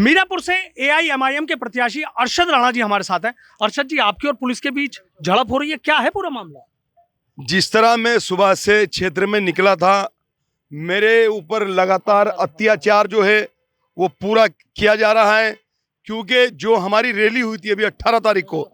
मीरापुर से एआईएमआईएम के प्रत्याशी अरशद राणा जी हमारे साथ हैं। अरशद जी, आपकी और पुलिस के बीच झड़प हो रही है, क्या है पूरा मामला? जिस तरह मैं सुबह से क्षेत्र में निकला था, मेरे ऊपर लगातार अत्याचार जो है वो पूरा किया जा रहा है। क्योंकि जो हमारी रैली हुई थी अभी 18 तारीख को,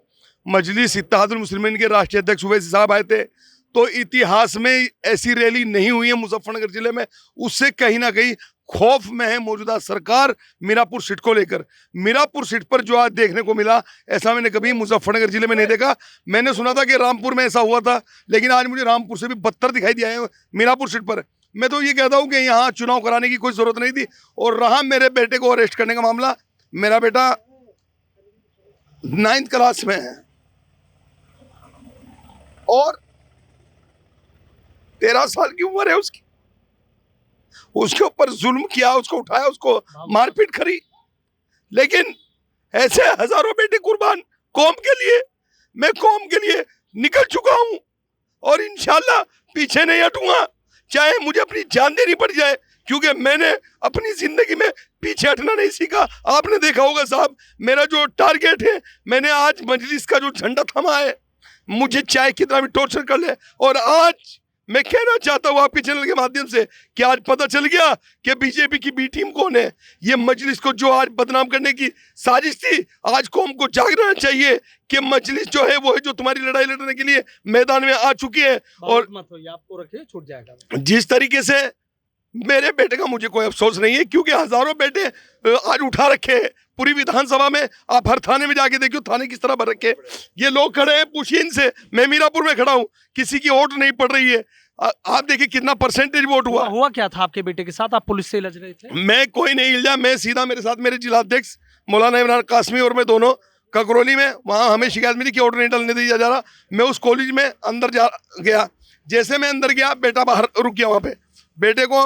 मजलिस इत्तेहादुल मुस्लिमीन के राष्ट्रीय अध्यक्ष उवैसी साहब आए थे, तो इतिहास में ऐसी रैली नहीं हुई है मुजफ्फरनगर जिले में। उससे कहीं ना कहीं खौफ में है मौजूदा सरकार मीरापुर सीट को लेकर। मीरापुर सीट पर जो आज देखने को मिला, ऐसा मैंने कभी मुजफ्फरनगर जिले में नहीं देखा। मैंने सुना था कि रामपुर में ऐसा हुआ था, लेकिन आज मुझे रामपुर से भी बदतर दिखाई दिया है मीरापुर सीट पर। मैं तो ये कहता हूँ कि यहाँ चुनाव कराने की कोई जरूरत नहीं थी। और रहा मेरे बेटे को अरेस्ट करने का मामला, मेरा बेटा 9th क्लास में है और 13 साल की उम्र है उसकी। उसके ऊपर जुल्म किया, उसको उठाया, उसको मारपीट करी। लेकिन ऐसे हजारों बेटे कुर्बान कौम के लिए। मैं कौम के लिए निकल चुका हूं और इंशाल्लाह पीछे नहीं हटूंगा, चाहे मुझे अपनी जान देनी पड़ जाए, क्योंकि मैंने अपनी जिंदगी में पीछे हटना नहीं सीखा। आपने देखा होगा साहब, मेरा जो टारगेट है, मैंने आज मजलिस का जो झंडा थमा है, मुझे चाहे कितना भी टॉर्चर कर ले। और आज मैं कहना चाहता हूँ आपके चैनल के माध्यम से कि आज पता चल गया कि बीजेपी की बी टीम कौन है। ये मजलिस को जो आज बदनाम करने की साजिश थी, आज कौम को जागना चाहिए कि मजलिस जो है वो है जो तुम्हारी लड़ाई लड़ने के लिए मैदान में आ चुकी है। और मत होइए, आपको रखिए, छूट जाएगा। जिस तरीके से मेरे बेटे का मुझे कोई अफसोस नहीं है, क्योंकि हजारों बेटे आज उठा रखे हैं पूरी विधानसभा में। आप हर थाने में जाके देखियो थाने किस तरह भर रखे। ये लोग खड़े हैं, पूछिए इनसे। मैं मीरापुर में खड़ा हूँ, किसी की वोट नहीं पड़ रही है। आप देखिए कितना परसेंटज वोट हुआ क्या था आपके बेटे के साथ? आप पुलिस से इलझ रहे थे? मैं कोई नहीं इल्जा, मैं सीधा, मेरे साथ मेरे जिलाध्यक्ष मौलाना इमरान कासमी और मैं दोनों ककरौली में, वहाँ हमें शिकायत मिली कि ऑर्डर नहीं डालने दिया जा रहा। मैं उस कॉलेज में अंदर जा गया। जैसे मैं अंदर गया, बेटा बाहर रुक गया। वहाँ पे बेटे को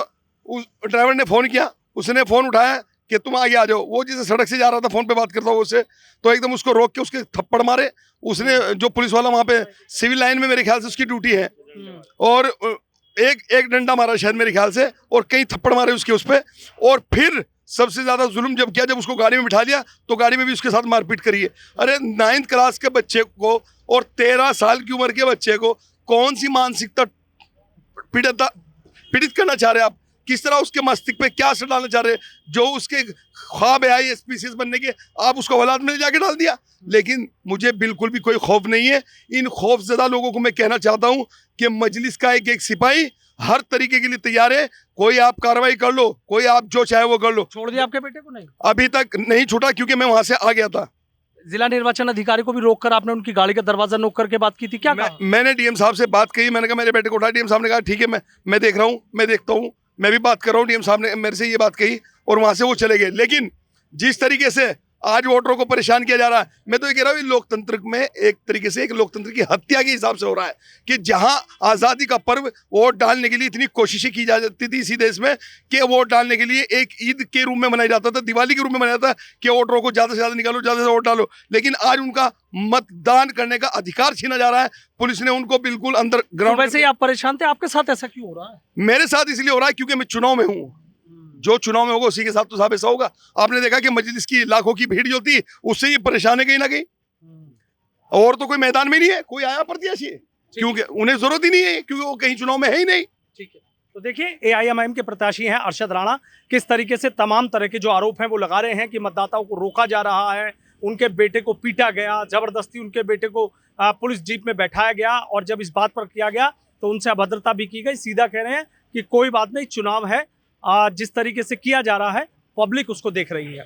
उस ड्राइवर ने फ़ोन किया, उसने फ़ोन उठाया कि तुम आगे आ जाओ। वो जिसे सड़क से जा रहा था, फ़ोन पे बात करता हुआ उससे, तो एकदम उसको रोक के उसके थप्पड़ मारे। उसने, जो पुलिस वाला वहाँ पे सिविल लाइन में मेरे ख्याल से उसकी ड्यूटी है, और एक डंडा मारा शायद मेरे ख्याल से, और कई थप्पड़ मारे उसके उस पर। और फिर सबसे ज़्यादा जुल्म जब किया, जब उसको गाड़ी में बिठा लिया तो गाड़ी में भी उसके साथ मारपीट करी है। अरे 9th क्लास के बच्चे को और 13 साल की उम्र के बच्चे को कौन सी मानसिकता पीड़ित करना चाह रहे हैं आप? किस तरह उसके मस्तिष्क पे क्या असर डालना चाह रहे हैं? जो उसके ख्वाब है IAS बनने के, आप उसको औलाद में जाके डाल दिया। लेकिन मुझे बिल्कुल भी कोई खौफ नहीं है। इन खौफजदा लोगों को मैं कहना चाहता हूं कि मजलिस का एक एक सिपाही हर तरीके के लिए तैयार है। कोई आप कार्रवाई कर लो, कोई आप जो चाहे वो कर लो। छोड़ दिया आपके बेटे को? नहीं, अभी तक नहीं छूटा, क्योंकि मैं वहां से आ गया था। जिला निर्वाचन अधिकारी को भी रोककर आपने उनकी गाड़ी का दरवाजा नोक करके बात की थी, क्या कहा? मैंने डीएम साहब से बात की। मैंने कहा मेरे बेटे को उठा। डीएम साहब ने कहा ठीक है, मैं देख रहा हूँ, मैं देखता हूँ, मैं भी बात कर रहा हूँ। डीएम साहब ने मेरे से ये बात कही और वहां से वो चले गए। लेकिन जिस तरीके से आज वोटरों को परेशान किया जा रहा है, मैं तो ये कह रहा हूँ लोकतंत्र में एक तरीके से एक लोकतंत्र की हत्या के हिसाब से हो रहा है। कि जहां आज़ादी का पर्व वोट डालने के लिए इतनी कोशिशें की जाती थी इसी देश में, कि वोट डालने के लिए एक ईद के रूप में मनाया जाता था, दिवाली के रूप में मनाया जाता था कि वोटरों को ज़्यादा से ज़्यादा निकालो, ज़्यादा से वोट डालो। लेकिन आज उनका मतदान करने का अधिकार छीना जा रहा है। पुलिस ने उनको बिल्कुल अंदर ग्राउंड। वैसे ही आप परेशान थे, आपके साथ ऐसा क्यों हो रहा है? मेरे साथ इसलिए हो रहा है क्योंकि मैं चुनाव में हूँ। जो चुनाव में होगा उसी के साथ तो साहब ऐसा होगा। आपने देखा कि मजलिस की लाखों की भीड़ जो थी, उससे ये परेशान है कहीं ना कहीं। और तो कोई मैदान में नहीं है, कोई आया प्रत्याशी, क्योंकि उन्हें जरूरत ही नहीं है, क्योंकि वो कहीं चुनाव में है ही नहीं। ठीक है, तो देखिए एआईएमआईएम के प्रत्याशी हैं अरशद राणा, किस तरीके से तमाम तरह के जो आरोप हैं वो लगा रहे हैं कि मतदाताओं को रोका जा रहा है, उनके बेटे को पीटा गया, जबरदस्ती उनके बेटे को पुलिस जीप में बैठाया गया, और जब इस बात पर किया गया तो उनसे अभद्रता भी की गई। सीधा कह रहे हैं कि कोई बात नहीं, चुनाव है, जिस तरीके से किया जा रहा है पब्लिक उसको देख रही है।